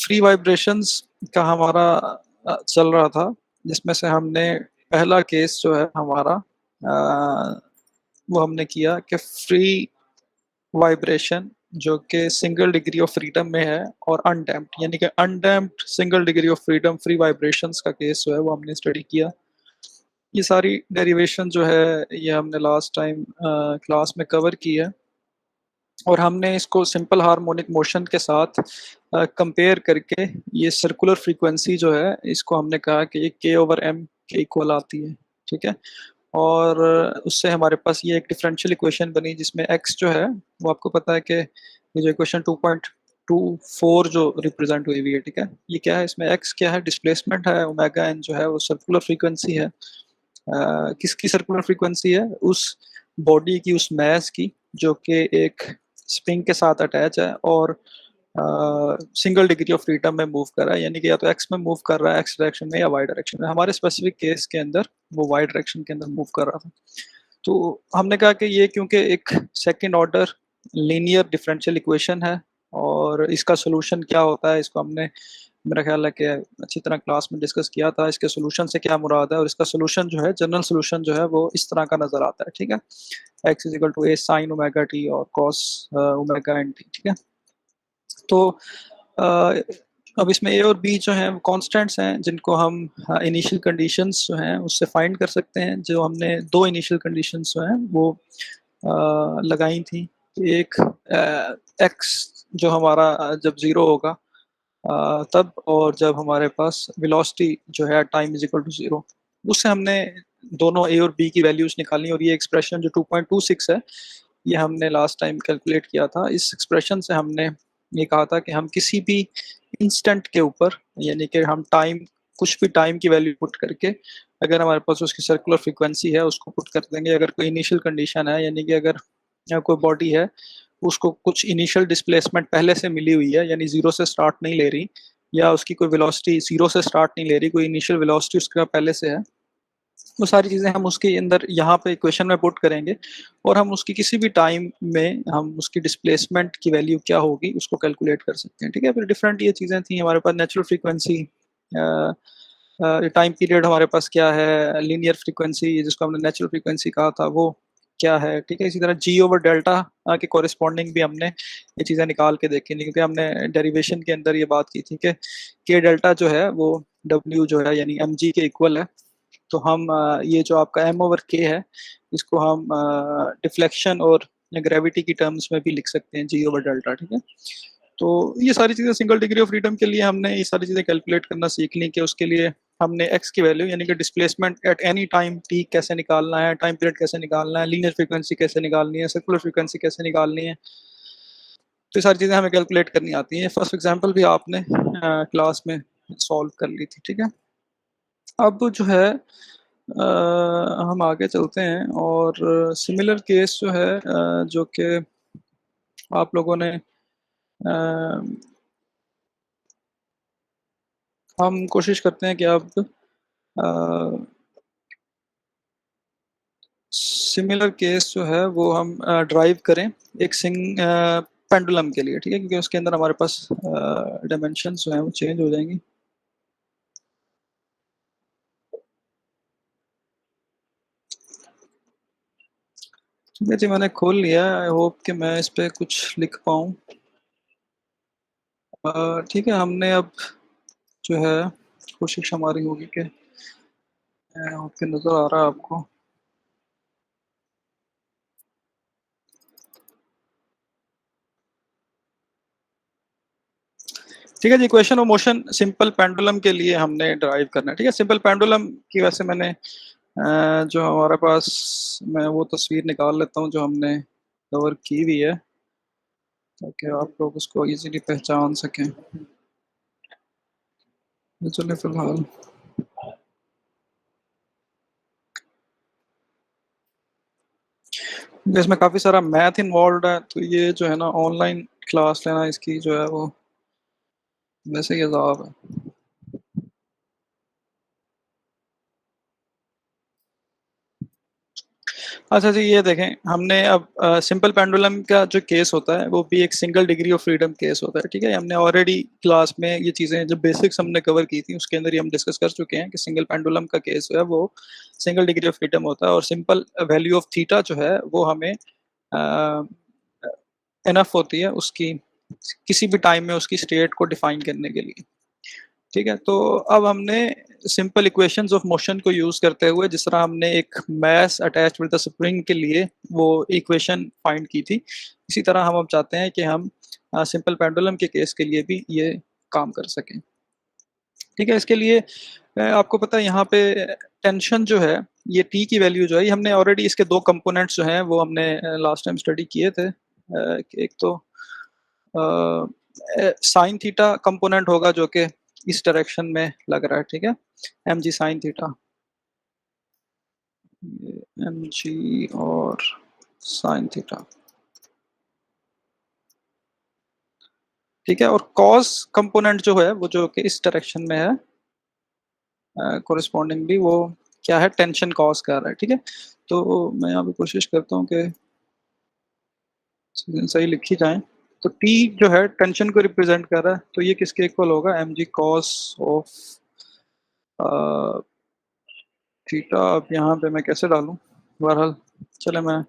Free vibrations का हमारा चल रहा था, जिसमें से हमने पहला केस जो है हमारा वो हमने किया कि फ्री वाइब्रेशन जो कि सिंगल डिग्री ऑफ फ्रीडम में है और अनडैम्प्ड, यानी कि undamped single degree of freedom free vibrations का केस जो है वो हमने स्टडी किया। ये सारी डेरिवेशन जो है ये हमने लास्ट टाइम क्लास में कवर की है, और हमने इसको सिंपल हार्मोनिक मोशन के साथ कंपेयर करके ये सर्कुलर फ्रीक्वेंसी जो है इसको हमने कहा कि ये k/m के इक्वल आती है। ठीक है, और उससे हमारे पास ये एक डिफरेंशियल इक्वेशन बनी जिसमें x जो है वो आपको पता है कि ये जो इक्वेशन 2.24 जो रिप्रेजेंट हुई हुई है। ठीक है, ये क्या है, इसमें x क्या है, डिस्प्लेसमेंट है, ओमेगा n जो है वो सर्कुलर फ्रीक्वेंसी है। किसकी सर्कुलर फ्रीक्वेंसी है, उस बॉडी की, उस मैस की जो कि एक स्प्रिंग के साथ अटैच है और सिंगल डिग्री ऑफ फ्रीडम में मूव कर रहा है, यानी कि या तो एक्स में मूव कर रहा है, एक्स डायरेक्शन में, या वाई डायरेक्शन में। हमारे स्पेसिफिक केस के अंदर वो वाई डायरेक्शन के अंदर मूव कर रहा था। तो हमने कहा कि ये क्योंकि एक second order linear differential equation है, और इसका सोल्यूशन क्या होता है इसको हमने, मेरा ख्याल है कि अच्छी तरह क्लास में डिस्कस किया था। इसके सोल्यूशन से क्या मुराद है, और इसका सोल्यूशन जो है, जनरल सोल्यूशन जो है वो इस तरह का नजर आता है। ठीक है, x is equal to a sine omega t और कॉस ओमेगा एन टी। ठीक है, तो अ, अब इसमें ए और बी जो हैं वो कॉन्स्टेंट्स हैं, जिनको हम इनिशियल कंडीशंस जो हैं उससे फाइंड कर सकते हैं। जो हमने दो इनिशियल कंडीशंस जो हैं वो लगाई थी। एक एक्स जो हमारा जब ज़ीरो होगा तब, और जब हमारे पास वेलोसिटी जो है time is equal to zero, उससे हमने दोनों ए और बी की वैल्यूज निकाली। और ये एक्सप्रेशन जो 2.26 है ये हमने लास्ट टाइम कैलकुलेट किया था। इस एक्सप्रेशन से हमने ये कहा था कि हम किसी भी इंस्टेंट के ऊपर, यानी कि हम टाइम, कुछ भी टाइम की वैल्यू पुट करके, अगर हमारे पास उसकी सर्कुलर फ्रीक्वेंसी है उसको पुट कर देंगे। अगर कोई इनिशियल कंडीशन है, यानी कि अगर कोई बॉडी है उसको कुछ इनिशियल डिस्प्लेसमेंट पहले से मिली हुई है, यानी जीरो से स्टार्ट नहीं ले रही, या उसकी कोई वेलोसिटी जीरो से स्टार्ट नहीं ले रही, कोई इनिशियल वेलोसिटी उसके पहले से है, वो सारी चीज़ें हम उसके अंदर यहाँ पे इक्वेशन में पुट करेंगे, और हम उसकी किसी भी टाइम में हम उसकी डिस्प्लेसमेंट की वैल्यू क्या होगी उसको कैलकुलेट कर सकते हैं। ठीक है, फिर डिफरेंट ये चीज़ें थी हमारे पास, नेचुरल फ्रीक्वेंसी, टाइम पीरियड हमारे पास क्या है, लीनियर फ्रीक्वेंसी जिसको हमने नेचुरल फ्रीक्वेंसी कहा था वो क्या है। ठीक है, इसी तरह जी ओवर डेल्टा के कॉरेस्पॉन्डिंग भी हमने ये चीज़ें निकाल के देखी थी, क्योंकि हमने डेरिवेशन के अंदर ये बात की थी कि के डेल्टा जो है वो डब्ल्यू जो है यानी एम जी के इक्वल है। तो हम ये जो आपका एम ओवर के है इसको हम डिफ्लेक्शन और ग्रेविटी की टर्म्स में भी लिख सकते हैं, जी ओवर डेल्टा। ठीक है, तो ये सारी चीज़ें सिंगल डिग्री ऑफ फ्रीडम के लिए हमने ये सारी चीज़ें कैलकुलेट करना सीख ली, कि उसके लिए हमने एक्स की वैल्यू यानी कि displacement at any time T कैसे निकालना है, टाइम पीरियड कैसे निकालना है, लीनियर फ्रीक्वेंसी कैसे निकालनी है, सर्कुलर फ्रीक्वेंसी कैसे निकालनी है। तो ये सारी चीज़ें हमें कैलकुलेट करनी आती हैं। फर्स्ट एग्जाम्पल भी आपने क्लास में सॉल्व कर ली थी। ठीक है, अब जो है हम आगे चलते हैं, और सिमिलर केस जो है जो कि आप लोगों ने हम कोशिश करते हैं कि अब सिमिलर केस जो है वो हम ड्राइव करें एक पेंडुलम के लिए। ठीक है, क्योंकि उसके अंदर हमारे पास डायमेंशंस जो हैं वो चेंज हो जाएंगी। ठीक है जी, मैंने खोल लिया। आई होप कि मैं इस पे कुछ लिख पाऊँ। ठीक है, हमने अब जो है कोशिश हमारी होगी कि आपके नज़र आ रहा है आपको। ठीक है जी, equation of motion simple pendulum के लिए हमने ड्राइव करना है। ठीक है, सिंपल पेंडुलम की वैसे मैंने जो हमारे पास, मैं वो तस्वीर निकाल लेता हूँ जो हमने कवर की हुई है, ताकि आप लोग उसको इजीली पहचान सकें। तो चलिए फिलहाल इसमें काफ़ी सारा मैथ इन्वॉल्व है, तो ये जो है ना ऑनलाइन क्लास लेना इसकी जो है वो वैसे ही अजाब है। अच्छा जी, ये देखें हमने अब सिंपल पेंडुलम का जो केस होता है वो भी एक single degree of freedom case होता है, ठीक है। हमने ऑलरेडी क्लास में ये चीज़ें जो बेसिक्स हमने कवर की थी उसके अंदर ही हम डिस्कस कर चुके हैं कि सिंगल पेंडुलम का केस जो है वो सिंगल डिग्री ऑफ फ्रीडम होता है, और सिंपल वैल्यू ऑफ थीटा जो है वो हमें इनफ होती है उसकी किसी भी टाइम में उसकी स्टेट को डिफाइन करने के लिए, ठीक है। तो अब हमने सिंपल इक्वेशंस ऑफ मोशन को यूज करते हुए, जिस तरह हमने एक mass attach with the spring के लिए वो इक्वेशन फाइंड की थी, इसी तरह हम अब चाहते हैं कि हम सिंपल पेंडुलम के केस के लिए भी ये काम कर सकें, ठीक है। इसके लिए आपको पता है यहाँ पे टेंशन जो है, ये टी की वैल्यू जो है, ये हमने ऑलरेडी इसके दो कंपोनेंट्स जो हैं वो हमने लास्ट टाइम स्टडी किए थे। एक तो साइन थीटा कंपोनेंट होगा जो कि इस डायरेक्शन में लग रहा है, ठीक है, एम जी साइन थीटा, एम जी और साइन थीटा, ठीक है। और कॉस कंपोनेंट जो है वो जो कि इस डायरेक्शन में है, कोरिस्पॉन्डिंगली वो क्या है, टेंशन कॉस कर रहा है, ठीक है। तो मैं यहाँ पे कोशिश करता हूँ कि चीज़ें सही लिखी जाएं। तो टी जो है टेंशन को रिप्रेजेंट कर रहा है, तो ये किसके इक्वल होगा, m g cos of theta. अब यहाँ पे मैं कैसे डालूं, बहरहाल चले मैं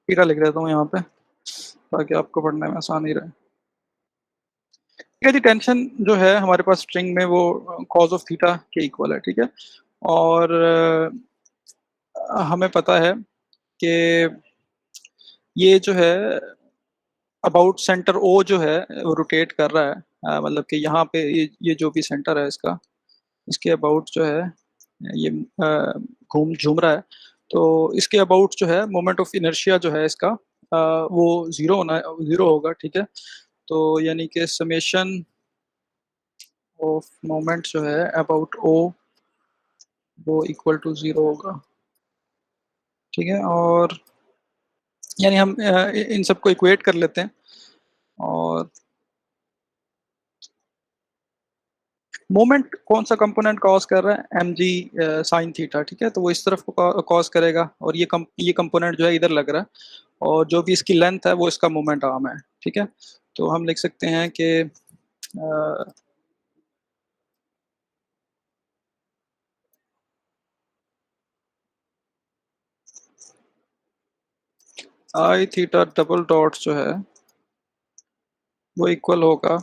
थीटा लिख देता हूँ यहाँ पे ताकि आपको पढ़ने में आसानी रहे। ठीक है जी, टेंशन जो है हमारे पास स्ट्रिंग में वो कॉज ऑफ थीटा के इक्वल है, ठीक है। और हमें पता है कि ये जो है अबाउट सेंटर ओ जो है वो रोटेट कर रहा है, मतलब कि यहाँ पे ये जो भी सेंटर है इसका, इसके अबाउट जो है ये घूम झूम रहा है। तो इसके अबाउट जो है मोमेंट ऑफ इनर्शिया जो है इसका वो जीरो होगा, ठीक है। तो यानी कि समेशन ऑफ मोमेंट जो है अबाउट ओ वो इक्वल टू जीरो होगा, ठीक है। और यानी हम इन सबको इक्वेट कर लेते हैं, और मोमेंट कौन सा कंपोनेंट कॉज कर रहा है, एम जी साइन थीटा, ठीक है। तो वो इस तरफ को कॉज करेगा, और ये कंपोनेंट जो है इधर लग रहा है, और जो भी इसकी लेंथ है वो इसका मोमेंट आर्म है, ठीक है। तो हम लिख सकते हैं कि आई थीटा डबल डॉट जो है वो इक्वल होगा,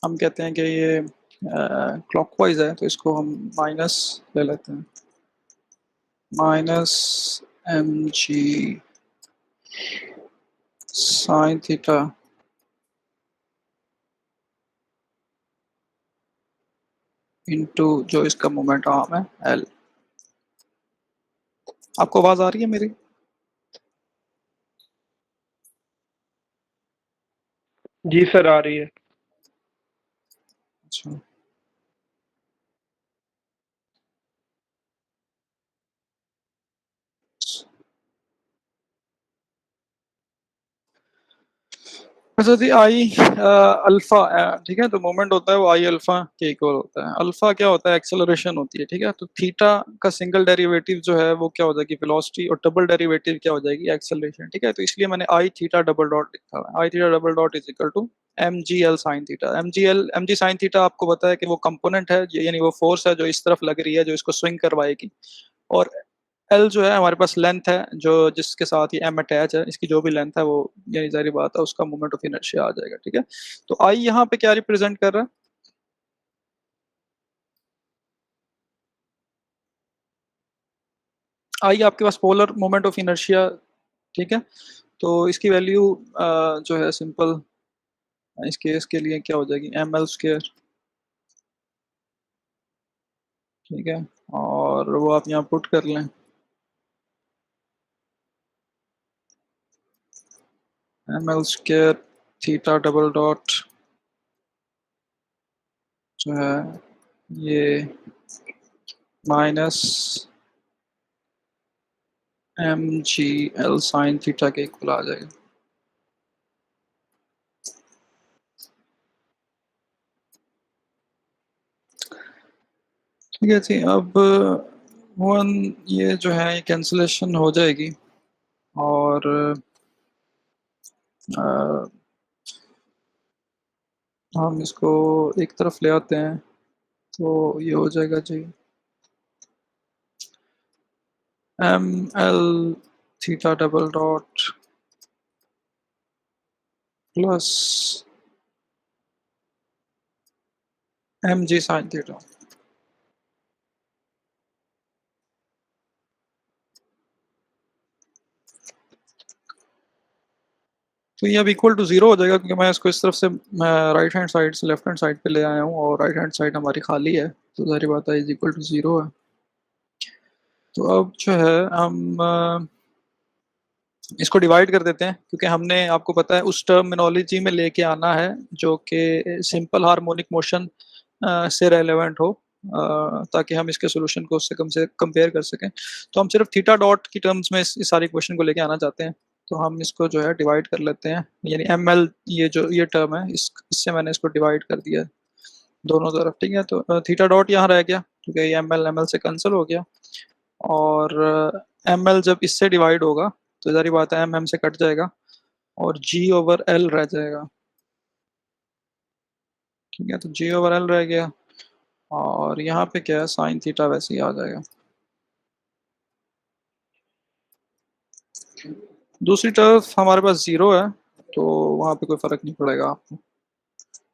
हम कहते हैं कि ये क्लॉकवाइज है तो इसको हम माइनस ले लेते हैं, माइनस एम जी साइन थीटा इंटू जो इसका मोमेंट आर्म है एल। आपको आवाज आ रही है मेरी? जी सर, आ रही है। अच्छा, अच्छा जी, आई अल्फा, ठीक है। तो मोमेंट होता है वो आई अल्फा के इक्वल होता है। अल्फा क्या होता है, एक्सेलरेशन होती है, ठीक है। तो थीटा का सिंगल डेरिवेटिव जो है वो क्या हो जाएगी, वेलोसिटी, और डबल डेरिवेटिव क्या हो जाएगी, एक्सेलरेशन, ठीक है। तो इसलिए मैंने आई थीटा डबल डॉट लिखा है, I theta double dot is equal to M G L sine theta. M G sine theta आपको पता है कि वो कंपोनेंट है, यानी वो फोर्स है जो इस तरफ लग रही है, जो इसको स्विंग करवाएगी। और एल जो है हमारे पास लेंथ है, जो जिसके साथ ये एम अटैच है, इसकी जो भी लेंथ है वो, यानी जारी बात है, उसका मोमेंट ऑफ इनर्शिया आ जाएगा, ठीक है। तो आई यहाँ पे क्या रिप्रेजेंट कर रहा है, आई आपके पास पोलर मोमेंट ऑफ इनर्शिया, ठीक है। तो इसकी वैल्यू जो है सिंपल इस केस के लिए क्या हो जाएगी, एम एल स्क्र, ठीक है। और वो आप यहाँ पुट कर लें, m l square theta double dot जो है ये minus m G L sine theta के इक्वल आ जाएगा। ठीक है जी। अब वन ये जो है ये कैंसिलेशन हो जाएगी और अ, हम इसको एक तरफ ले आते हैं तो ये हो जाएगा g m l theta double dot plus M G sine theta. तो ये अब इक्वल टू जीरो हो जाएगा क्योंकि मैं इसको इस तरफ से राइट हैंड साइड से लेफ्ट हैंड साइड पे ले आया हूँ और राइट हैंड साइड हमारी खाली है, तो सारी बात है इज इक्वल टू जीरो है। तो अब जो है हम इसको डिवाइड कर देते हैं क्योंकि हमने आपको पता है उस टर्मिनोलॉजी में लेके आना है जो कि सिंपल हार्मोनिक मोशन से रेलेवेंट हो, ताकि हम इसके सोल्यूशन को उससे कम से कंपेयर कर सकें। तो हम सिर्फ थीटा डॉट की टर्म्स में इस सारी क्वेश्चन को लेके आना चाहते हैं। तो हम इसको जो है डिवाइड कर लेते हैं, यानी एम एल ये जो ये टर्म है इससे मैंने इसको डिवाइड कर दिया दोनों तरफ। ठीक है, तो थीटा डॉट यहाँ रह गया क्योंकि ये एम एल से कैंसिल हो गया और एम एल जब इससे डिवाइड होगा तो सारी बात है एम से कट जाएगा और जी ओवर एल रह जाएगा। ठीक है, तो जी ओवर एल रह गया और यहाँ पे क्या है साइन थीटा वैसे ही आ जाएगा। दूसरी तरफ हमारे पास जीरो है तो वहाँ पे कोई फर्क नहीं पड़ेगा आपको।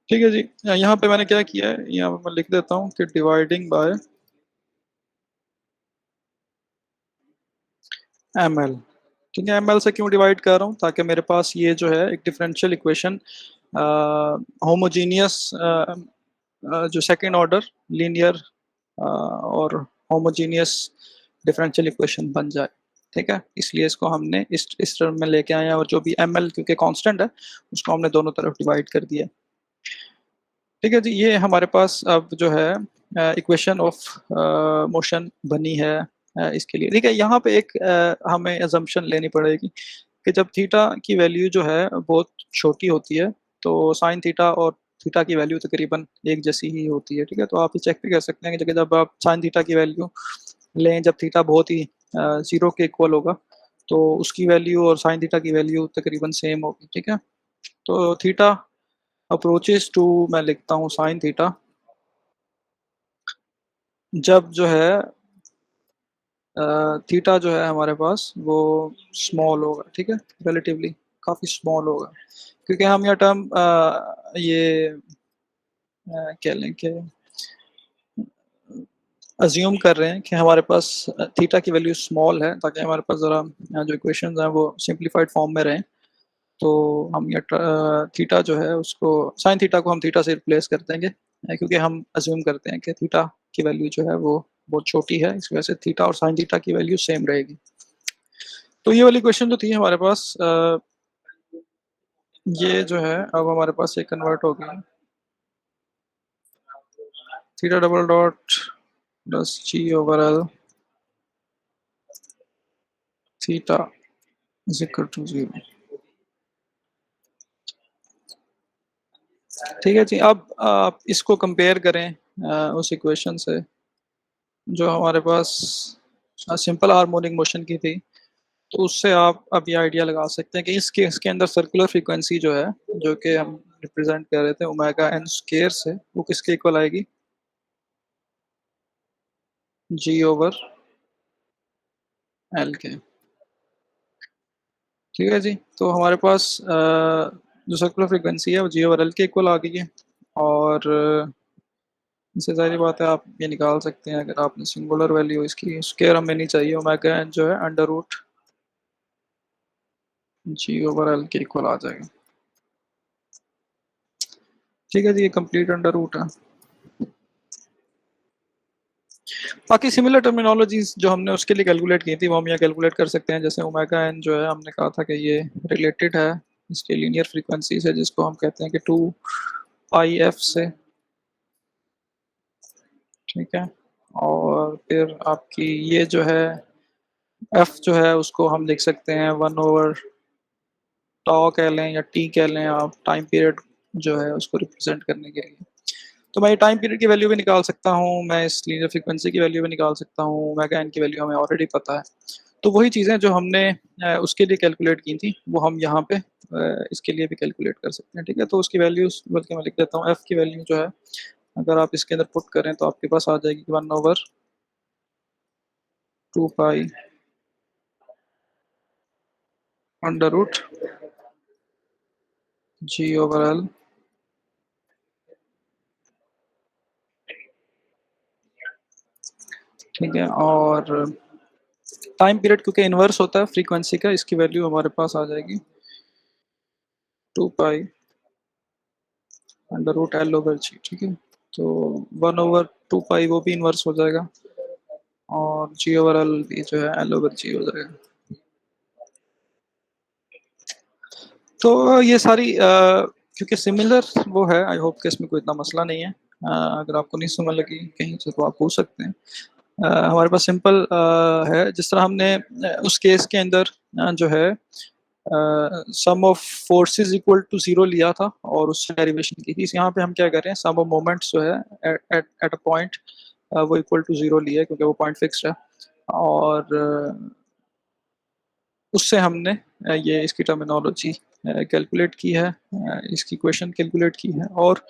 ठीक है जी। यहाँ पे मैंने क्या किया है, यहाँ पे मैं लिख देता हूँ कि डिवाइडिंग बाय एम एल। ठीक है, एम एल से क्यों डिवाइड कर रहा हूँ, ताकि मेरे पास ये जो है एक डिफरेंशियल इक्वेशन होमोजीनियस जो सेकेंड ऑर्डर लीनियर और होमोजीनियस डिफरेंशियल इक्वेशन बन जाए। ठीक है, इसलिए इसको हमने इस टर्म में लेके आए हैं और जो भी एम एल क्योंकि कांस्टेंट है उसको हमने दोनों तरफ डिवाइड कर दिया। ठीक है जी, ये हमारे पास अब जो है इक्वेशन ऑफ मोशन बनी है इसके लिए। ठीक है, यहाँ पे एक हमें एजम्पशन लेनी पड़ेगी कि जब थीटा की वैल्यू जो है बहुत छोटी होती है तो साइन थीटा और थीटा की वैल्यू तकरीबन एक जैसी ही होती है। ठीक है, तो आप ये चेक भी कर सकते हैं कि जब आप साइन थीटा की वैल्यू लें जब थीटा बहुत ही जीरो के इक्वल होगा तो उसकी वैल्यू और साइन थीटा की वैल्यू तकरीबन सेम होगी। ठीक है, तो थीटा अप्रोचेस टू मैं लिखता हूँ साइन थीटा जब जो है थीटा जो है हमारे पास वो स्मॉल होगा। ठीक है, रिलेटिवली काफ़ी स्मॉल होगा क्योंकि हम यह टर्म ये कह लें कि अज्यूम कर रहे हैं कि हमारे पास थीटा की वैल्यू स्मॉल है ताकि हमारे पास ज़रा जो इक्वेशन हैं वो सिंप्लीफाइड फॉर्म में रहें। तो हम ये थीटा जो है उसको साइन थीटा को हम थीटा से रिप्लेस कर देंगे क्योंकि हम अज्यूम करते हैं कि थीटा की वैल्यू जो है वो बहुत छोटी है, इस वजह से थीटा और साइन थीटा की वैल्यू सेम रहेगी। तो ये वाली क्वेश्चन जो थी हमारे पास ये जो है अब हमारे पास ये कन्वर्ट हो गया theta double dot plus g over l theta is equal to zero. ठीक है जी, अब आप इसको कंपेयर करें उस इक्वेशन से जो हमारे पास सिंपल हार्मोनिक मोशन की थी। तो उससे आप अब ये आइडिया लगा सकते हैं कि इसके इसके अंदर सर्कुलर फ्रीक्वेंसी जो है जो कि हम रिप्रेजेंट कर रहे थे ओमेगा एन स्क्वायर से वो किसके इक्वल आएगी, जी ओवर एल के। ठीक है जी, तो हमारे पास जो सर्कुलर फ्रीक्वेंसी है वो जी ओवर एल के इक्वल आ गई है और इससे सारी बात है आप ये निकाल सकते हैं अगर आपने सिंगुलर वैल्यू इसकी स्क्वायर हमें नहीं चाहिए, ओमेगा एन जो है अंडर रूट जी ओवर एल के इक्वल आ जाएगा। ठीक है जी, ये कंप्लीट अंडर रूट है। बाकी सिमिलर टर्मिनोलॉजीज जो हमने उसके लिए कैलकुलेट की थी वो हम यहाँ कैलकुलेट कर सकते हैं। जैसे ओमेगा एन जो है हमने कहा था कि ये रिलेटेड है इसके लीनियर फ्रीक्वेंसी से जिसको हम कहते हैं कि 2 पाई एफ से। ठीक है, और फिर आपकी ये जो है एफ जो है उसको हम लिख सकते हैं 1 ओवर टॉ कह लें या टी कह लें आप, टाइम पीरियड जो है उसको रिप्रेजेंट करने के लिए। तो मैं टाइम पीरियड की वैल्यू भी निकाल सकता हूँ, मैं इस लीनियर फ्रीक्वेंसी की वैल्यू भी निकाल सकता हूँ, ओमेगा एन की वैल्यू हमें ऑलरेडी पता है। तो वही चीज़ें जो हमने उसके लिए कैलकुलेट की थी वो हम यहाँ पे इसके लिए भी कैलकुलेट कर सकते हैं, ठीक है। तो उसकी वैल्यूज बल्कि मैं लिख देता हूँ, एफ की वैल्यू जो है अगर आप इसके अंदर पुट करें तो आपके पास आ जाएगी 1/2 पाई अंडर रूट G/L, ठीक है। और टाइम पीरियड क्योंकि इन्वर्स होता है फ्रीक्वेंसी का, इसकी वैल्यू हमारे पास आ जाएगी 2 पाई अंडर रूट L/G, ठीक है। तो 1/2 पाई वो भी इन्वर्स हो जाएगा और G/L भी जो है L/G हो जाएगा। तो ये सारी क्योंकि सिमिलर वो है, आई होप कि इसमें कोई इतना मसला नहीं है। अगर आपको नहीं समझ लगी कहीं से तो आप पूछ सकते हैं। हमारे पास सिंपल है, जिस तरह हमने उस केस के अंदर जो है सम ऑफ फोर्सेस इक्वल टू 0 लिया था और उससे डेरिवेशन की थी। यहाँ पे हम क्या कर रहे हैं, सम ऑफ मोमेंट्स जो है एट अ पॉइंट वो इक्वल टू 0 लिया है क्योंकि वो पॉइंट फिक्स्ड है। और उससे हमने ये इसकी टर्मिनोलॉजी कैलकुलेट की है, इसकी इक्वेशन कैलकुलेट की है। और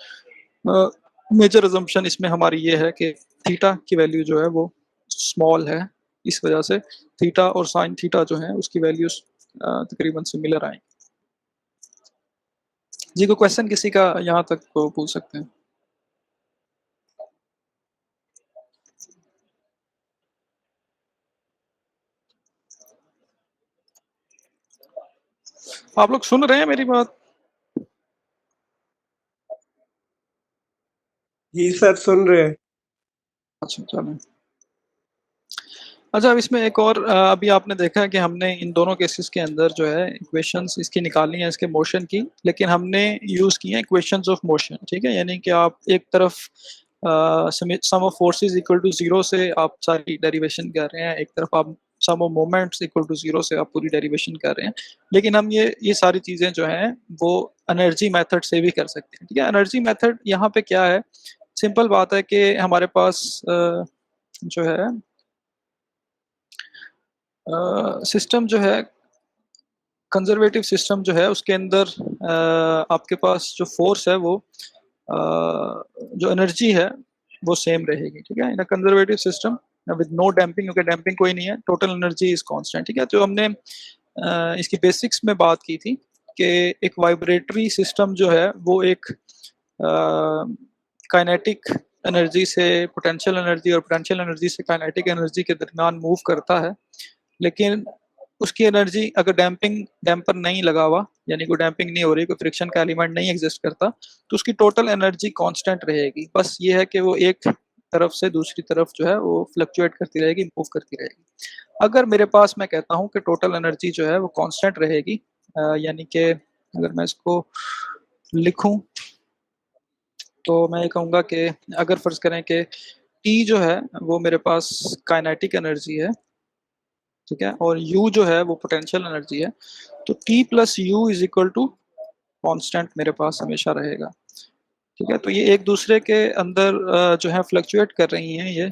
मेजर अजम्पशन इसमें हमारी ये है कि थीटा की वैल्यू जो है वो स्मॉल है, इस वजह से थीटा और साइन थीटा जो है उसकी वैल्यूज तकरीबन सिमिलर आएंगी। जी, कोई क्वेश्चन किसी का यहाँ तक को पूछ सकते हैं। आप लोग सुन रहे हैं मेरी बात? जी सर, सुन रहे हैं। अच्छा, चलें। अच्छा, अब इसमें एक और अभी आपने देखा है कि हमने इन दोनों केसेस के अंदर जो है इक्वेशंस इसकी निकालनी है, इसके मोशन की, लेकिन हमने यूज़ किए हैं इक्वेशंस ऑफ मोशन, ठीक है। यानी कि आप एक तरफ सम ऑफ फोर्सेस इक्वल टू 0 से आप सारी डेरिवेशन कर रहे हैं, एक तरफ आप सम ऑफ मोमेंट्स इक्वल टू 0 से आप पूरी डेरिवेशन कर रहे हैं। लेकिन हम ये सारी चीज़ें जो हैं वो एनर्जी मेथड से भी कर सकते हैं, ठीक है। एनर्जी मेथड यहाँ पे क्या है, सिंपल बात है कि हमारे पास जो है सिस्टम जो है, कंजर्वेटिव सिस्टम जो है उसके अंदर आपके पास जो फोर्स है वो जो एनर्जी है वो सेम रहेगी, ठीक है। In conservative system with no damping, क्योंकि डैम्पिंग कोई नहीं है, टोटल एनर्जी इज कांस्टेंट, ठीक है। जो हमने इसकी बेसिक्स में बात की थी कि एक वाइब्रेटरी सिस्टम जो है वो एक काइनेटिक एनर्जी से पोटेंशियल एनर्जी और पोटेंशियल एनर्जी से काइनेटिक एनर्जी के दरमियान मूव करता है। लेकिन उसकी एनर्जी अगर डैम्पर नहीं लगा हुआ, यानी कोई डैम्पिंग नहीं हो रही, कोई फ्रिक्शन का एलिमेंट नहीं एग्जिस्ट करता, तो उसकी टोटल एनर्जी कांस्टेंट रहेगी। बस ये है कि वो एक तरफ से दूसरी तरफ जो है वो फ्लक्चुएट करती रहेगी, मूव करती रहेगी। अगर मेरे पास, मैं कहता हूँ कि टोटल एनर्जी जो है वो कांस्टेंट रहेगी, यानी कि अगर मैं इसको लिखूं तो मैं ये कहूँगा कि अगर फर्ज करें कि टी जो है वो मेरे पास काइनेटिक एनर्जी है, ठीक है, और U जो है वो पोटेंशियल एनर्जी है, तो T plus u is equal to constant मेरे पास हमेशा रहेगा, ठीक है। तो ये एक दूसरे के अंदर जो है फ्लक्चुएट कर रही हैं ये,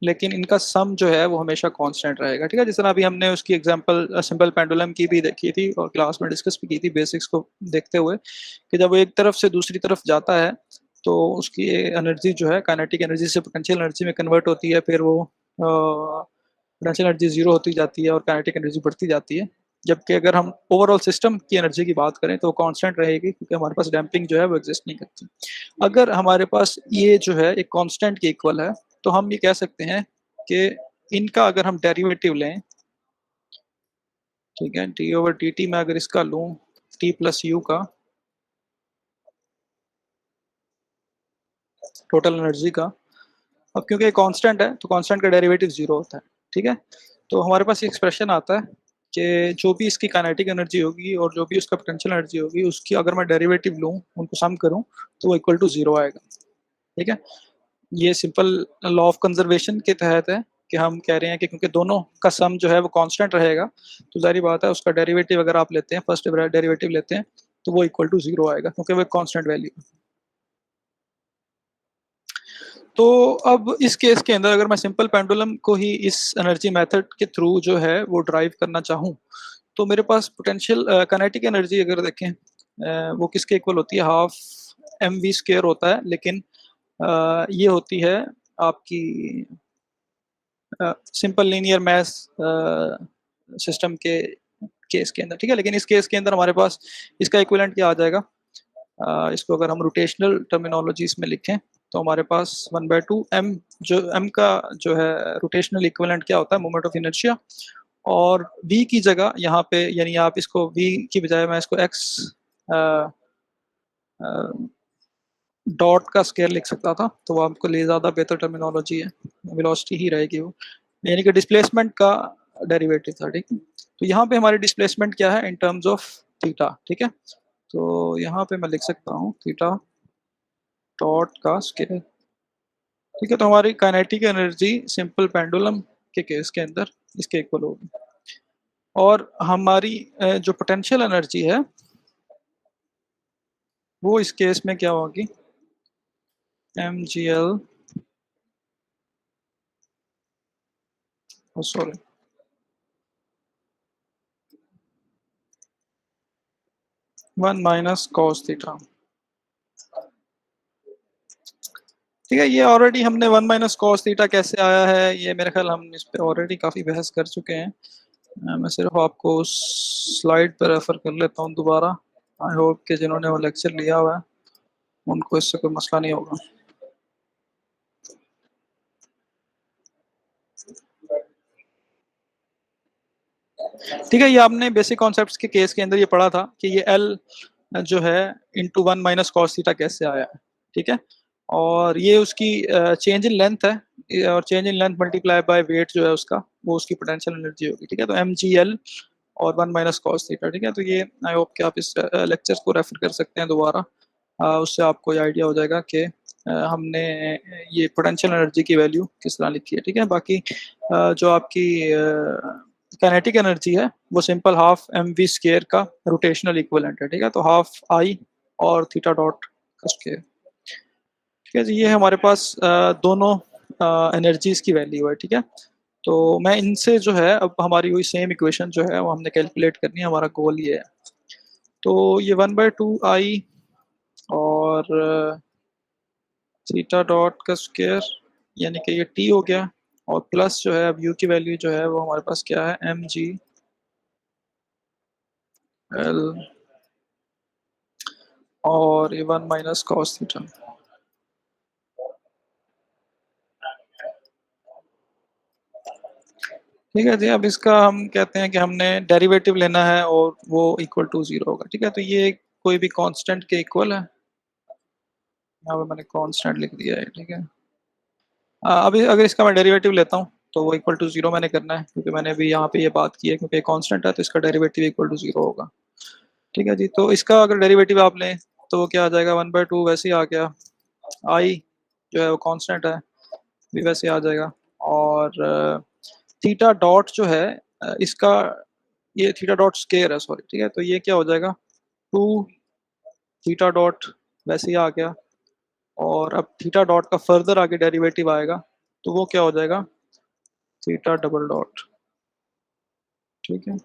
लेकिन इनका सम जो है वो हमेशा कांस्टेंट रहेगा, ठीक है। जिस तरह अभी हमने उसकी एग्जांपल सिंपल पेंडुलम की भी देखी थी और क्लास में डिस्कस भी की थी बेसिक्स को देखते हुए, कि जब वो एक तरफ से दूसरी तरफ जाता है तो उसकी एनर्जी जो है काइनेटिक एनर्जी से पोटेंशियल एनर्जी में कन्वर्ट होती है, फिर वो पोटेंशियल एनर्जी जीरो होती जाती है और काइनेटिक एनर्जी बढ़ती जाती है। जबकि अगर हम ओवरऑल सिस्टम की एनर्जी की बात करें तो वो कांस्टेंट रहेगी, क्योंकि हमारे पास डैम्पिंग जो है वो एग्जिस्ट नहीं करती। अगर हमारे पास ये जो है एक कांस्टेंट के इक्वल है तो हम ये कह सकते हैं कि इनका अगर हम डेरिवेटिव लें, ठीक है, d/dt में अगर इसका लूं t प्लस यू का टोटल एनर्जी का, अब क्योंकि कांस्टेंट है तो कांस्टेंट का डेरिवेटिव जीरो होता है, ठीक है। तो हमारे पास ये एक्सप्रेशन आता है कि जो भी इसकी काइनेटिक एनर्जी होगी और जो भी उसका पोटेंशियल एनर्जी होगी उसकी अगर मैं डेरिवेटिव लूं, उनको सम करूं, तो वो इक्वल टू जीरो आएगा, ठीक है। ये सिंपल लॉ ऑफ कंजर्वेशन के तहत है कि हम कह रहे हैं कि क्योंकि दोनों का सम जो है वो कांस्टेंट रहेगा, तो जारी बात है उसका डेरिवेटिव अगर आप लेते हैं, फर्स्ट डेरिवेटिव लेते हैं, तो वो इक्वल टू 0 आएगा क्योंकि वो कांस्टेंट वैल्यू। तो अब इस केस के अंदर अगर मैं सिंपल पेंडुलम को ही इस एनर्जी मेथड के थ्रू जो है वो ड्राइव करना चाहूँ, तो मेरे पास पोटेंशियल काइनेटिक एनर्जी अगर देखें वो किसके इक्वल होती है, हाफ एम वी स्क्वायर होता है, लेकिन ये होती है आपकी सिंपल लीनियर मैथ सिस्टम के केस के अंदर, ठीक है। लेकिन इस केस के अंदर हमारे पास इसका इक्विवेलेंट क्या आ जाएगा, इसको अगर हम रोटेशनल टर्मिनोलॉजीज में लिखें तो हमारे पास 1/2 m, जो m का जो है रोटेशनल इक्विवेलेंट क्या होता है, मोमेंट ऑफ इनर्शिया। और v की जगह यहाँ पे, यानी आप इसको v की बजाय मैं इसको x डॉट का स्केयर लिख सकता था, तो वो आपको लिए ज़्यादा बेहतर टर्मिनोलॉजी है, वेलोसिटी ही रहेगी वो, यानी कि डिस्प्लेसमेंट का डेरिवेटिव था, ठीक है। तो यहाँ पे हमारी डिस्प्लेसमेंट क्या है इन टर्म्स ऑफ थीटा, ठीक है। तो यहाँ पे मैं लिख सकता हूँ थीटा डॉट का स्केयर, ठीक है। तो हमारी काइनेटिक एनर्जी सिंपल पेंडुलम के केस के अंदर इसके इक्वल होगी। और हमारी जो पोटेंशियल एनर्जी है वो इस केस में क्या होगी, एम जी l, sorry 1 minus cos theta, ठीक है। ये ऑलरेडी हमने 1 माइनस कॉस थीटा कैसे आया है, ये मेरे ख्याल हम इस पे ऑलरेडी काफ़ी बहस कर चुके हैं। मैं सिर्फ आपको उस स्लाइड पर रेफर कर लेता हूँ दोबारा। आई होप कि जिन्होंने वो लेक्चर लिया हुआ है उनको इससे कोई मसला नहीं होगा। ठीक है, ये आपने बेसिक कॉन्सेप्ट्स के केस के अंदर ये पढ़ा था कि ये एल जो है इंटू 1 माइनस कॉस थीटा कैसे आया है, ठीक है। और ये उसकी चेंज इन लेंथ है, और change in length multiply by weight जो है उसका, वो उसकी पोटेंशियल एनर्जी होगी, ठीक है। तो एम जी एल और 1 माइनस कॉस थीटा, ठीक है। तो ये आई होप कि आप इस लेक्चर को रेफर कर सकते हैं दोबारा, उससे आपको ये आइडिया हो जाएगा कि हमने ये पोटेंशियल एनर्जी की वैल्यू किस तरह लिखी है, ठीक है। बाकी जो आपकी काइनेटिक एनर्जी है वो simple half m v square का रोटेशनल इक्विवेलेंट है, ठीक है। तो हाफ आई और थीटा डॉट का स्केयर, ठीक है जी। ये हमारे पास दोनों एनर्जीज की वैल्यू है, ठीक है। तो मैं इनसे जो है अब हमारी वही सेम इक्वेशन जो है वो हमने कैलकुलेट करनी है, हमारा गोल ये है। तो ये 1/2 आई और थीटा डॉट का स्क्वायर, यानी कि ये टी हो गया, और प्लस जो है अब यू की वैल्यू जो है वो हमारे पास क्या है, एम जी एल और ये 1 माइनस कॉस थीटा, ठीक है जी। अब इसका हम कहते हैं कि हमने डेरिवेटिव लेना है और वो इक्वल टू 0 होगा, ठीक है। तो ये कोई भी कांस्टेंट के इक्वल है, यहाँ पे मैंने कांस्टेंट लिख दिया है, ठीक है। अभी अगर इसका मैं डेरिवेटिव लेता हूँ तो वो इक्वल टू 0 मैंने करना है, क्योंकि मैंने अभी यहाँ पे ये बात की है, क्योंकि कांस्टेंट है तो इसका डेरिवेटिव इक्वल टू 0 होगा, ठीक है जी। तो इसका अगर डेरिवेटिव आप लें तो वो क्या आ जाएगा, 1/2 वैसे ही आ गया, आई जो है वो कांस्टेंट है भी वैसे आ जाएगा, और थीटा डॉट जो है इसका, ये थीटा डॉट स्केयर है, सॉरी, ठीक है। तो ये क्या हो जाएगा, 2 थीटा डॉट वैसे ही आ गया, और अब थीटा डॉट का फर्दर आगे डेरिवेटिव आएगा तो वो क्या हो जाएगा, थीटा डबल डॉट, ठीक है।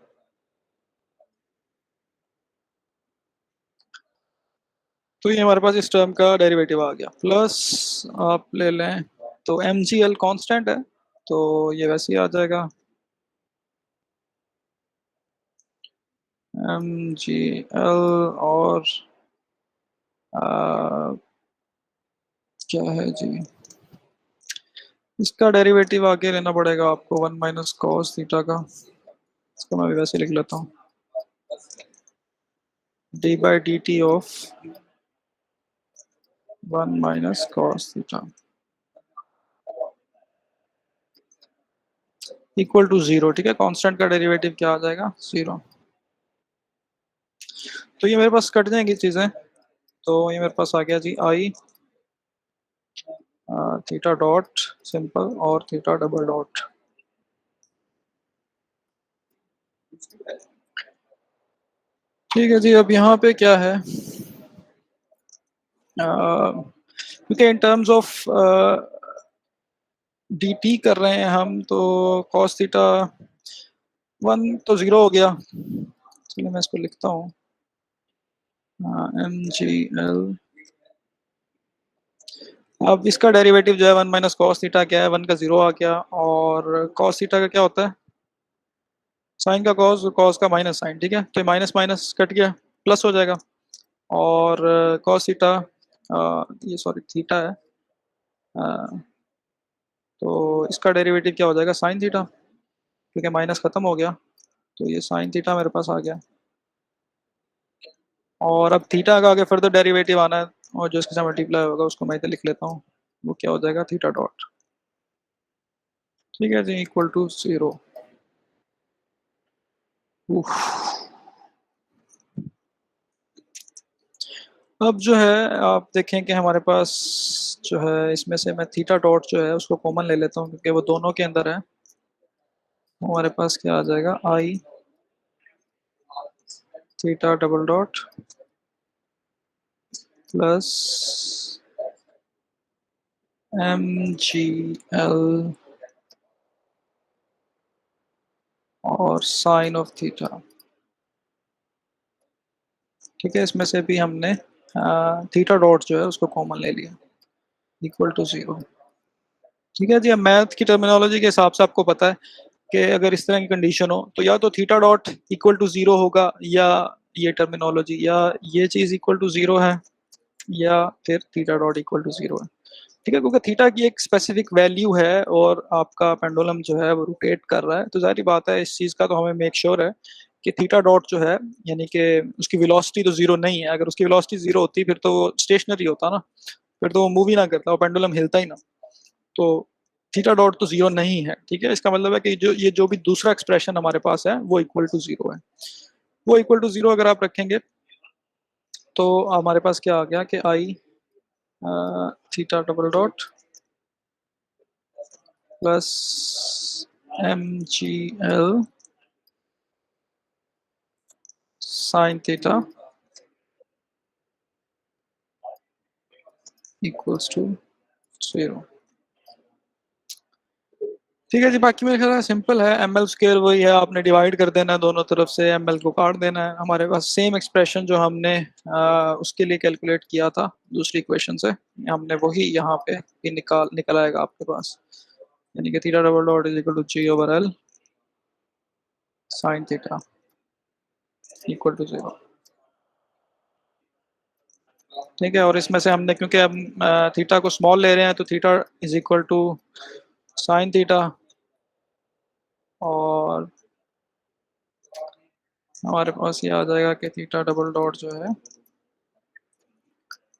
तो ये हमारे पास इस टर्म का डेरिवेटिव आ गया, प्लस आप ले लें तो एम जी एल कॉन्स्टेंट है तो ये वैसे ही आ जाएगा, एम जी एल और आ, क्या है जी, इसका डेरिवेटिव आगे लेना पड़ेगा आपको 1 माइनस कॉस थीटा का, इसको मैं भी वैसे लिख लेता हूँ, d by d t of 1 minus cos theta equal to 0, ठीक है। कांस्टेंट का डेरिवेटिव क्या आ जाएगा, 0। तो ये मेरे पास कट जाएंगी चीज़ें, तो ये मेरे पास आ गया जी आई थीटा डॉट सिंपल और थीटा डबल डॉट, ठीक है जी, अब यहाँ पे क्या है, क्योंकि in terms of D T कर रहे हैं हम, तो कॉस थीटा 1 तो 0 हो गया। चलिए मैं इसको लिखता हूँ, एम जी एल। अब इसका डेरिवेटिव जो है 1 माइनस कॉस थीटा क्या है, 1 का 0 आ गया, और कॉस थीटा का क्या होता है, साइन का कॉस, कॉस का माइनस साइन, ठीक है। तो माइनस माइनस कट गया, प्लस हो जाएगा। और कॉस थीटा, ये सॉरी थीटा है, अ, तो इसका डेरिवेटिव क्या हो जाएगा, साइन थीटा, क्योंकि माइनस खत्म हो गया, तो ये साइन थीटा मेरे पास आ गया। और अब थीटा का आगे फर्दर डेरिवेटिव आना है, और जो इसके साथ मल्टीप्लाई होगा उसको मैं इधर लिख लेता हूँ, वो क्या हो जाएगा, थीटा डॉट, ठीक है जी, इक्वल टू 0। अब जो है आप देखें कि हमारे पास जो है, इसमें से मैं थीटा डॉट जो है उसको कॉमन ले लेता हूँ, क्योंकि वो दोनों के अंदर है। हमारे पास क्या आ जाएगा, I theta double dot plus M G L और साइन ऑफ थीटा, ठीक है। इसमें से भी हमने थीटा डॉट जो है उसको कॉमन ले लिया, इक्वल टू 0, ठीक है जी। अब मैथ की टर्मिनोलॉजी के हिसाब से आपको पता है कि अगर इस तरह की कंडीशन हो, तो या तो थीटा डॉट इक्वल टू 0 होगा, या ये टर्मिनोलॉजी, या ये चीज़ इक्वल टू 0 है, या फिर थीटा डॉट इक्वल टू 0 है, ठीक है। क्योंकि थीटा की एक स्पेसिफिक वैल्यू है और आपका पेंडुलम जो है वो रोटेट कर रहा है, तो जाहिर बात है इस चीज़ का तो हमें मेक श्योर है कि थीटा डॉट जो है, यानी कि उसकी वेलोसिटी तो 0 नहीं है। अगर उसकी वेलोसिटी 0 होती फिर तो वो स्टेशनरी होता ना, फिर तो वो मूव ही ना करता, वो पेंडुलम हिलता ही ना। तो थीटा डॉट तो 0 नहीं है, ठीक है। इसका मतलब है कि जो भी दूसरा एक्सप्रेशन हमारे पास है वो इक्वल टू 0 है। वो इक्वल टू 0 अगर आप रखेंगे, तो हमारे पास क्या आ गया कि I theta double dot plus M G L sine theta equals to 0, ठीक है जी। बाकी मेरे ख्याल सिंपल है, एम एल स्क्र वही है, आपने डिवाइड कर देना है दोनों तरफ से, एम एल को काट देना है। हमारे पास सेम एक्सप्रेशन जो हमने उसके लिए कैलकुलेट किया था दूसरी इक्वेशन से, हमने वही यहाँ पे भी निकल आएगा आपके पास, यानी कि theta double dot is equal to g over l sine theta equal to 0, ठीक है। और इसमें से हमने, क्योंकि हम थीटा को स्मॉल ले रहे हैं, तो theta is equal to sine theta, और हमारे पास ये आ जाएगा कि थीटा डबल डॉट जो है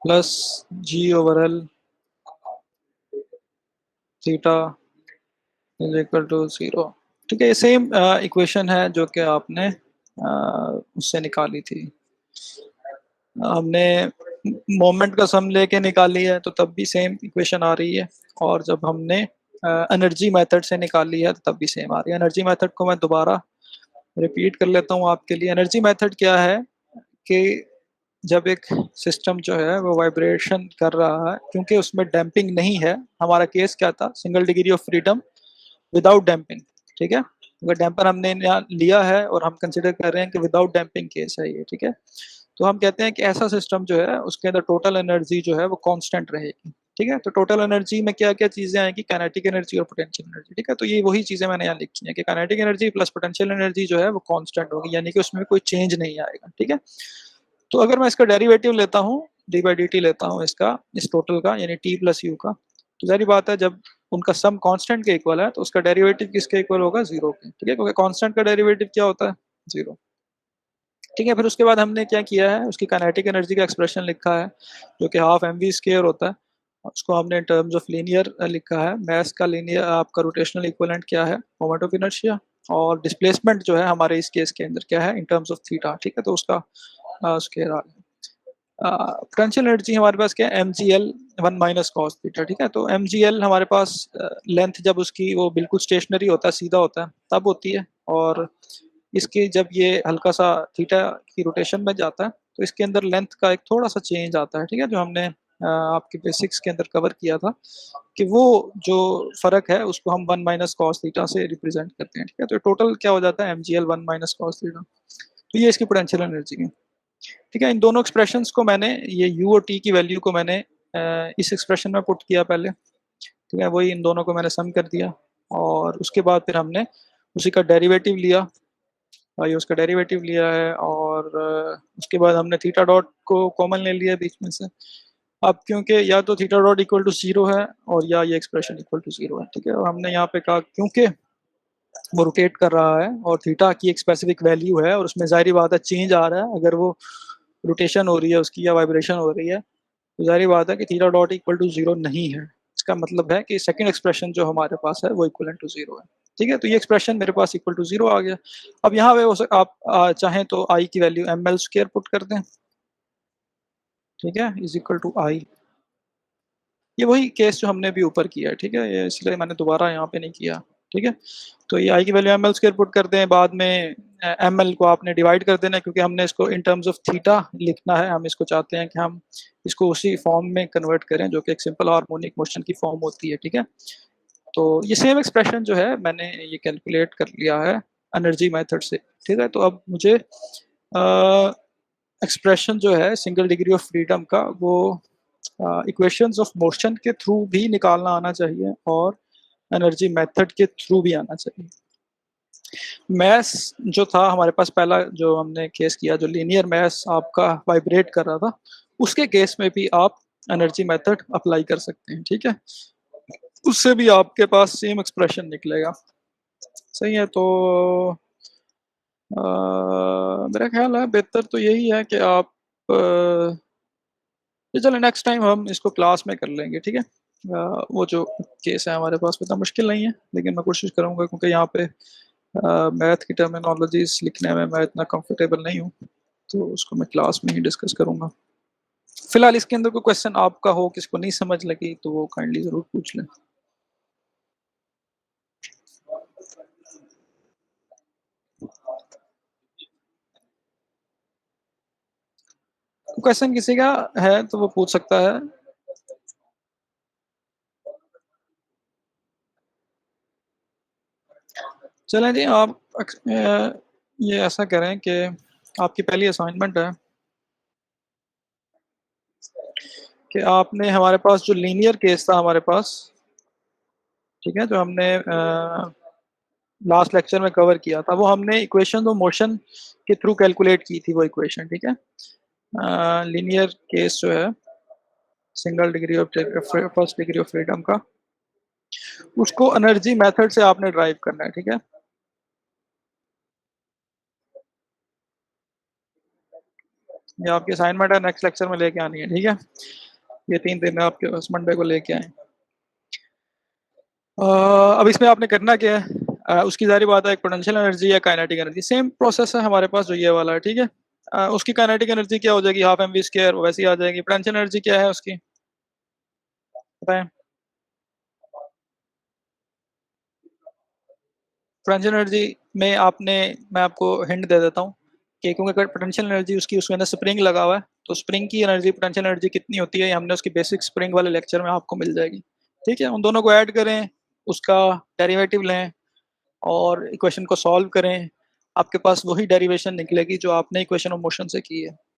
plus g over l theta is equal to 0, ठीक है। ये सेम इक्वेशन है जो कि आपने उससे निकाली थी। हमने मोमेंट का सम लेके निकाली है, तो तब भी सेम इक्वेशन आ रही है, और जब हमने एनर्जी मेथड से निकाली है तो तब भी सेम आ रही है। एनर्जी मेथड को मैं दोबारा रिपीट कर लेता हूँ आपके लिए। एनर्जी मेथड क्या है कि जब एक सिस्टम जो है वो वाइब्रेशन कर रहा है, क्योंकि उसमें डैम्पिंग नहीं है, हमारा केस क्या था, single degree of freedom without damping, ठीक है। अगर डैम्पर हमने यहाँ लिया है और हम कंसिडर कर रहे हैं कि विदाउट डैम्पिंग केस है ये, ठीक है, तो हम कहते हैं कि ऐसा सिस्टम जो है उसके अंदर टोटल एनर्जी जो है वो कांस्टेंट रहेगी, ठीक है। तो टोटल एनर्जी में क्या क्या चीजें आएंगी, काइनेटिक एनर्जी और पोटेंशियल एनर्जी, ठीक है। तो ये वही चीजें मैंने यहाँ लिखी है कि kinetic energy plus potential energy जो है वो कांस्टेंट होगी, यानी कि उसमें कोई चेंज नहीं आएगा, ठीक है। तो अगर मैं इसका डेरिवेटिव लेता हूँ, डी बाई डी टी लेता हूँ इसका, इस टोटल का, यानी टी प्लस यू का, तो जारी बात है जब उनका सम कांस्टेंट के इक्वल है तो उसका डेरिवेटिव किसके इक्वल होगा, 0 के, ठीक है, क्योंकि कांस्टेंट का डेरिवेटिव क्या होता है, 0, ठीक है। फिर उसके बाद हमने क्या किया है, उसकी काइनेटिक एनर्जी का एक्सप्रेशन लिखा है जो कि हाफ एम वी स्क्वायर होता है, उसको हमने इन टर्म्स ऑफ लीनियर लिखा है। मैथ का लीनियर आपका रोटेशनल इक्विवेलेंट क्या है, मोमेंट ऑफ इनर्शिया, और डिस्प्लेसमेंट जो है हमारे इस केस के अंदर क्या है, इन टर्म्स ऑफ थीटा, ठीक है। तो उसका स्क्वायर आ गया। पोटेंशियल एनर्जी हमारे पास क्या है, एम जी एल 1 माइनस कॉस थीटा, ठीक है। तो एम जी एल हमारे पास लेंथ जब उसकी वो बिल्कुल स्टेशनरी होता है, सीधा होता है, तब होती है, और इसके जब ये हल्का सा थीटा की रोटेशन में जाता है तो इसके अंदर लेंथ का एक थोड़ा सा चेंज आता है, ठीक है, जो हमने आपके बेसिक्स के अंदर कवर किया था कि वो जो फर्क है उसको हम 1 - cos थीटा से रिप्रेजेंट करते हैं, ठीक है। तो टोटल क्या हो जाता है, mgl 1 - cos थीटा। तो ये इसकी पोटेंशियल एनर्जी है, ठीक है। इन दोनों एक्सप्रेशंस को मैंने, ये यू और टी की वैल्यू को मैंने इस एक्सप्रेशन में पुट किया पहले, ठीक है। वही इन दोनों को मैंने सम कर दिया और उसके बाद फिर हमने उसी का डेरिवेटिव लिया, ये उसका डेरिवेटिव लिया है और उसके बाद हमने थीटा डॉट को कॉमन ले लिया बीच में से। अब क्योंकि या तो थीटा डॉट इक्वल टू 0 है और या ये एक्सप्रेशन इक्वल टू 0 है, ठीक है। और हमने यहाँ पे कहा क्योंकि वो रोटेट कर रहा है और थीटा की एक स्पेसिफिक वैल्यू है और उसमें जाहिर बात है चेंज आ रहा है, अगर वो रोटेशन हो रही है उसकी या वाइब्रेशन हो रही है तो जाहिर बात है कि थीटा डॉट इक्वल टू 0 नहीं है। इसका मतलब है कि सेकंड एक्सप्रेशन जो हमारे पास है वो इक्वल टू 0 है, ठीक है। तो ये एक्सप्रेशन मेरे पास इक्वल टू 0 आ गया। अब यहाँ पे आप चाहें तो आई की वैल्यू ml² पुट कर दें, ठीक है, इज इक्वल टू आई। ये वही केस जो हमने अभी ऊपर किया है, ठीक है, ये इसलिए मैंने दोबारा यहाँ पे नहीं किया, ठीक है। तो ये आई की वैल्यू ml² पुट कर दें, बाद में ml को आपने डिवाइड कर देना क्योंकि हमने इसको इन टर्म्स ऑफ थीटा लिखना है। हम इसको चाहते हैं कि हम इसको उसी फॉर्म में कन्वर्ट करें जो कि एक सिंपल हार्मोनिक मोशन की फॉर्म होती है, ठीक है। तो ये सेम एक्सप्रेशन जो है मैंने ये कैलकुलेट कर लिया है एनर्जी मेथड से, ठीक है। तो अब मुझे एक्सप्रेशन जो है सिंगल डिग्री ऑफ फ्रीडम का वो इक्वेशंस ऑफ मोशन के थ्रू भी निकालना आना चाहिए और एनर्जी मेथड के थ्रू भी आना चाहिए। मैस जो था हमारे पास पहला जो हमने केस किया, जो लीनियर मैस आपका वाइब्रेट कर रहा था, उसके केस में भी आप एनर्जी मेथड अप्लाई कर सकते हैं, ठीक है। उससे भी आपके पास सेम एक्सप्रेशन निकलेगा, सही है। तो मेरा ख्याल है बेहतर तो यही है कि आप चलो नेक्स्ट टाइम हम इसको क्लास में कर लेंगे, ठीक है। वो जो केस है हमारे पास इतना मुश्किल नहीं है, लेकिन मैं कोशिश करूँगा क्योंकि यहाँ पे मैथ की टर्मिनोलॉजीज लिखने में मैं इतना कंफर्टेबल नहीं हूँ, तो उसको मैं क्लास में ही डिस्कस करूँगा। फिलहाल इसके अंदर कोई क्वेश्चन आपका हो, किसको नहीं समझ लगी तो वो काइंडली ज़रूर पूछ लें। क्वेश्चन किसी का है तो वो पूछ सकता है। चलें जी, आप ये ऐसा करें कि आपकी पहली असाइनमेंट है कि आपने हमारे पास जो लीनियर केस था हमारे पास, ठीक है, जो हमने लास्ट लेक्चर में कवर किया था, वो हमने इक्वेशन ऑफ मोशन के थ्रू कैलकुलेट की थी वो इक्वेशन, ठीक है। लीनियर केस जो है single degree of first degree of freedom का, उसको एनर्जी मेथड से आपने ड्राइव करना है, ठीक है। ये आपकी असाइनमेंट है, नेक्स्ट लेक्चर में लेके आनी है, ठीक है। ये 3 दिन में आपके पास मंडे को लेके आए। अब इसमें आपने करना क्या है, उसकी जारी बात है, एक पोटेंशियल एनर्जी या काइनेटिक एनर्जी, सेम प्रोसेस है हमारे पास जो ये वाला है, ठीक है। उसकी काइनेटिक एनर्जी क्या हो जाएगी, हाफ mv², वैसी आ जाएगी। पोटेंशियल एनर्जी क्या है उसकी बताएं। पोटेंशियल एनर्जी में आपने, मैं आपको हिंट दे देता हूँ कि क्योंकि अगर पोटेंशियल एनर्जी उसकी, उसके अंदर स्प्रिंग लगा हुआ है, तो स्प्रिंग की एनर्जी पोटेंशियल एनर्जी कितनी होती है, हमने उसकी बेसिक स्प्रिंग वाले लेक्चर में आपको मिल जाएगी, ठीक है। उन दोनों को ऐड करें, उसका डेरिवेटिव लें और इक्वेशन को सॉल्व करें, आपके पास वही डेरिवेशन निकलेगी जो आपने इक्वेशन ऑफ मोशन से की है।